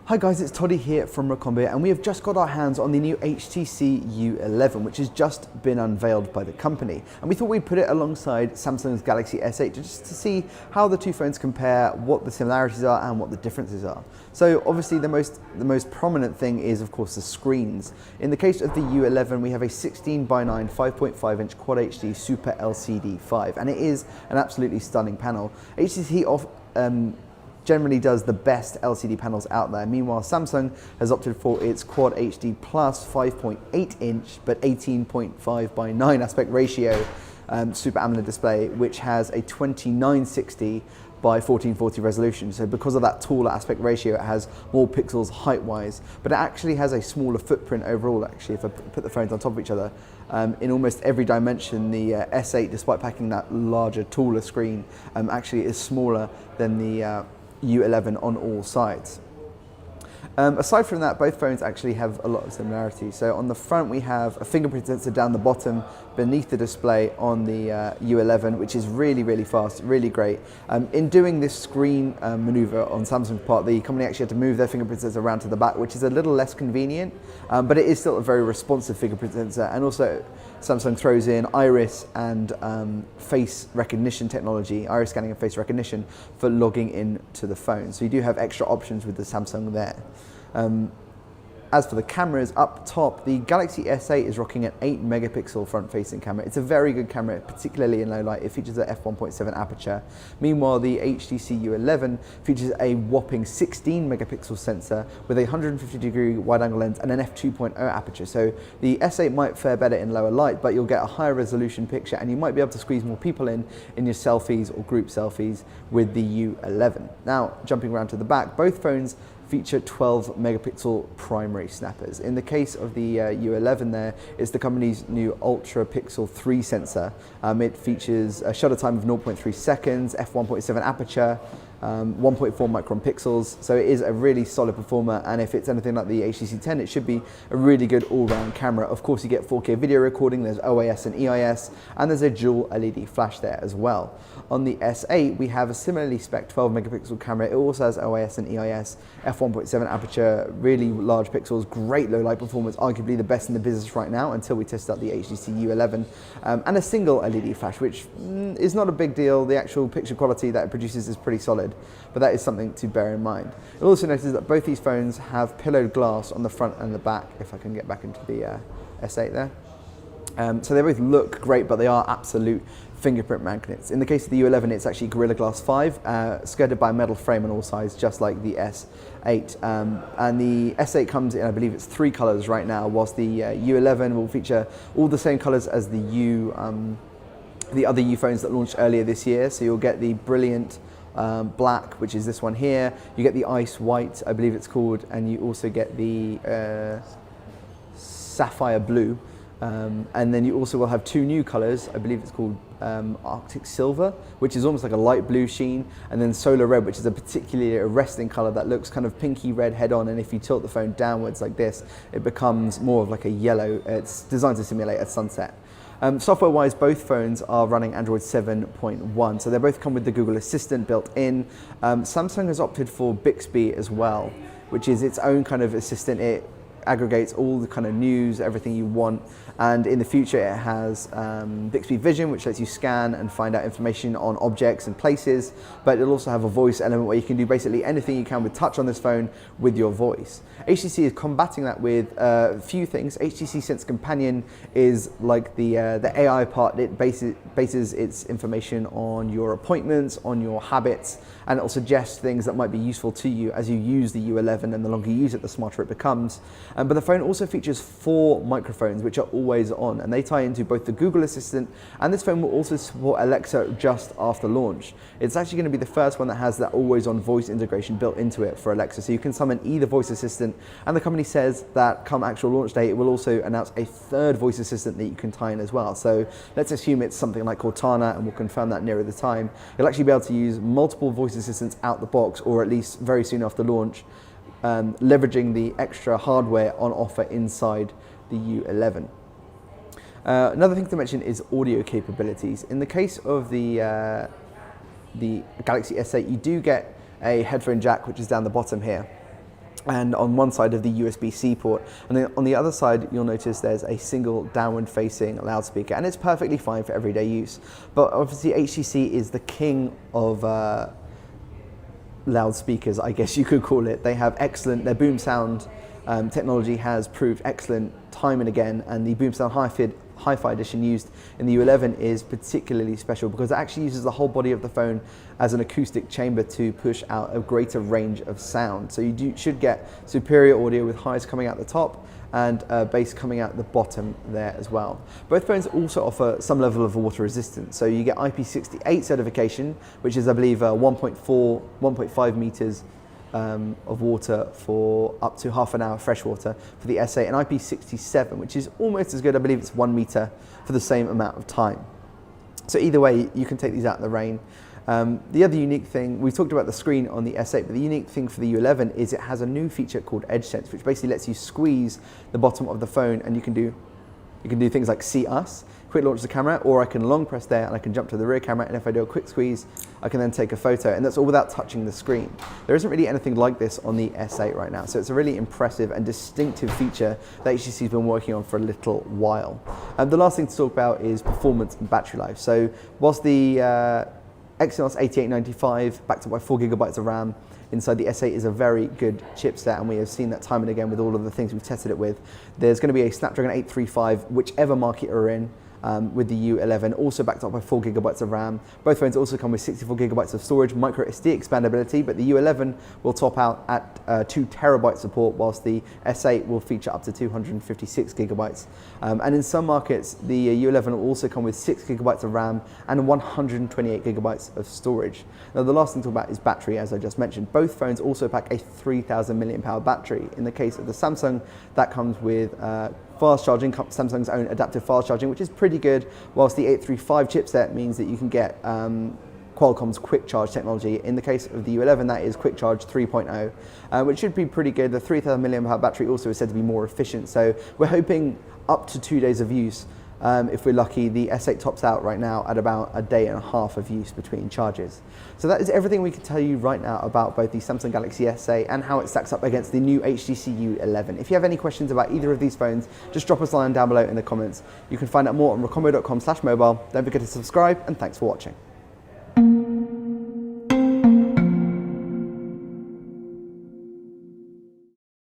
Hi guys, it's Toddy here from Recombia, and we have just got our hands on the new HTC U11, which has just been unveiled by the company. And we thought we'd put it alongside Samsung's Galaxy S8 just to see how the two phones compare, what the similarities are and what the differences are. So obviously the most prominent thing is of course the screens. In the case of the U11, we have a 16:9 5.5 inch Quad HD Super LCD 5, and it is an absolutely stunning panel. HTC generally does the best LCD panels out there. Meanwhile, Samsung has opted for its Quad HD Plus 5.8 inch but 18.5:9 aspect ratio Super AMOLED display, which has a 2960 by 1440 resolution. So because of that taller aspect ratio, it has more pixels height-wise, but it actually has a smaller footprint overall. Actually, if I put the phones on top of each other, in almost every dimension, the S8, despite packing that larger, taller screen, actually is smaller than the U11 on all sides. Aside from that, both phones actually have a lot of similarities. So on the front, we have a fingerprint sensor down the bottom beneath the display on the U11, which is really fast, really great. In doing this screen maneuver on Samsung's part, the company actually had to move their fingerprint sensor around to the back, which is a little less convenient, but it is still a very responsive fingerprint sensor. And also Samsung throws in iris and face recognition technology, iris scanning and face recognition for logging in to the phone. So you do have extra options with the Samsung there. As for the cameras, up top, the Galaxy S8 is rocking an 8 megapixel front-facing camera. It's a very good camera, particularly in low light. It features an f1.7 aperture. Meanwhile, the HTC U11 features a whopping 16 megapixel sensor with a 150-degree wide-angle lens and an f2.0 aperture. So the S8 might fare better in lower light, but you'll get a higher resolution picture, and you might be able to squeeze more people in your selfies or group selfies with the U11. Now, jumping around to the back, both phones feature 12 megapixel primary snappers. In the case of the U11 there, it's the company's new Ultra Pixel 3 sensor. It features a shutter time of 0.3 seconds, f1.7 aperture, 1.4 micron pixels, so it is a really solid performer, and if it's anything like the HTC 10, it should be a really good all-round camera. Of course, you get 4K video recording, there's OIS and EIS, and there's a dual LED flash there as well. On the S8, we have a similarly spec 12 megapixel camera. It also has OIS and EIS, f1.7 aperture, really large pixels, great low light performance, arguably the best in the business right now until we test out the HTC U11, and a single LED flash, which is not a big deal. The actual picture quality that it produces is pretty solid, but that is something to bear in mind. You'll also notice that both these phones have pillowed glass on the front and the back, if I can get back into the S8 there. So they both look great, but they are absolute fingerprint magnets. In the case of the U11, it's actually Gorilla Glass 5, skirted by a metal frame on all sides, just like the S8. And the S8 comes in, I believe it's 3 colors right now, whilst the U11 will feature all the same colors as the other U phones that launched earlier this year. So you'll get the brilliant black, which is this one here. You get the ice white, I believe it's called, and you also get the sapphire blue. And then you also will have 2 new colors. I believe it's called Arctic Silver, which is almost like a light blue sheen, and then Solar Red, which is a particularly arresting color that looks kind of pinky red head on, and if you tilt the phone downwards like this, it becomes more of like a yellow. It's designed to simulate a sunset. Software-wise, both phones are running Android 7.1, so they both come with the Google Assistant built in. Samsung has opted for Bixby as well, which is its own kind of assistant. It aggregates all the kind of news, everything you want, and in the future it has Bixby Vision, which lets you scan and find out information on objects and places, but it'll also have a voice element where you can do basically anything you can with touch on this phone with your voice. HTC is combating that with a few things. HTC Sense Companion is like the AI part. It bases its information on your appointments, on your habits, and it'll suggest things that might be useful to you as you use the U11, and the longer you use it, the smarter it becomes. But the phone also features 4 microphones, which are always on, and they tie into both the Google Assistant, and this phone will also support Alexa just after launch. It's actually going to be the first one that has that always on voice integration built into it for Alexa, so you can summon either voice assistant, and the company says that come actual launch day, it will also announce a 3rd voice assistant that you can tie in as well. So let's assume it's something like Cortana, and we'll confirm that nearer the time. You'll actually be able to use multiple voice assistants out the box, or at least very soon after launch, leveraging the extra hardware on offer inside the U11. Another thing to mention is audio capabilities. In the case of the Galaxy S8, you do get a headphone jack, which is down the bottom here. and on one side of the USB-C port, and then on the other side you'll notice there's a single downward facing loudspeaker, and it's perfectly fine for everyday use. But obviously HTC is the king of loudspeakers, I guess you could call it. They have excellent, their boom sound technology has proved excellent time and again, and the boom sound Hi-Fi edition used in the u11 is particularly special because it actually uses the whole body of the phone as an acoustic chamber to push out a greater range of sound. So you should get superior audio with highs coming out the top and bass coming out the bottom there as well. Both phones also offer some level of water resistance. So you get IP68 certification, which is I believe 1.5 meters of water for up to half an hour fresh water for the S8, and IP67, which is almost as good. I believe it's 1 meter for the same amount of time. So either way, you can take these out in the rain. The other unique thing, we talked about the screen on the S8, but the unique thing for the u11 is it has a new feature called Edge Sense, which basically lets you squeeze the bottom of the phone, and you can do things like see us, quick launch the camera, or I can long press there and I can jump to the rear camera, and if I do a quick squeeze, I can then take a photo, and that's all without touching the screen. There isn't really anything like this on the S8 right now, so it's a really impressive and distinctive feature that HTC's been working on for a little while. The last thing to talk about is performance and battery life. So whilst the Exynos 8895 backed up by 4 gigabytes of RAM inside the S8 is a very good chipset, and we have seen that time and again with all of the things we've tested it with. There's going to be a Snapdragon 835, whichever market you're in, with the u11, also backed up by 4 gigabytes of RAM. Both phones also come with 64 gigabytes of storage, micro SD expandability, but the u11 will top out at 2 terabyte support, whilst the S8 will feature up to 256 gigabytes. And in some markets, the u11 will also come with 6 gigabytes of RAM and 128 gigabytes of storage. Now, the last thing to talk about is battery, as I just mentioned. Both phones also pack a 3,000 milliamp hour battery. In the case of the Samsung, that comes with fast charging, Samsung's own adaptive fast charging, which is pretty good, whilst the 835 chipset means that you can get Qualcomm's quick charge technology. In the case of the u11, that is quick charge 3.0, which should be pretty good. The 3,000 milliamp hour battery also is said to be more efficient, so we're hoping up to 2 days of use. If we're lucky. The S8 tops out right now at about a day and a half of use between charges. So that is everything we can tell you right now about both the Samsung Galaxy S8 and how it stacks up against the new HTC u11. If you have any questions about either of these phones, just drop us a line down below in the comments. You can find out more on recombo.com/mobile. Don't forget to subscribe, and thanks for watching.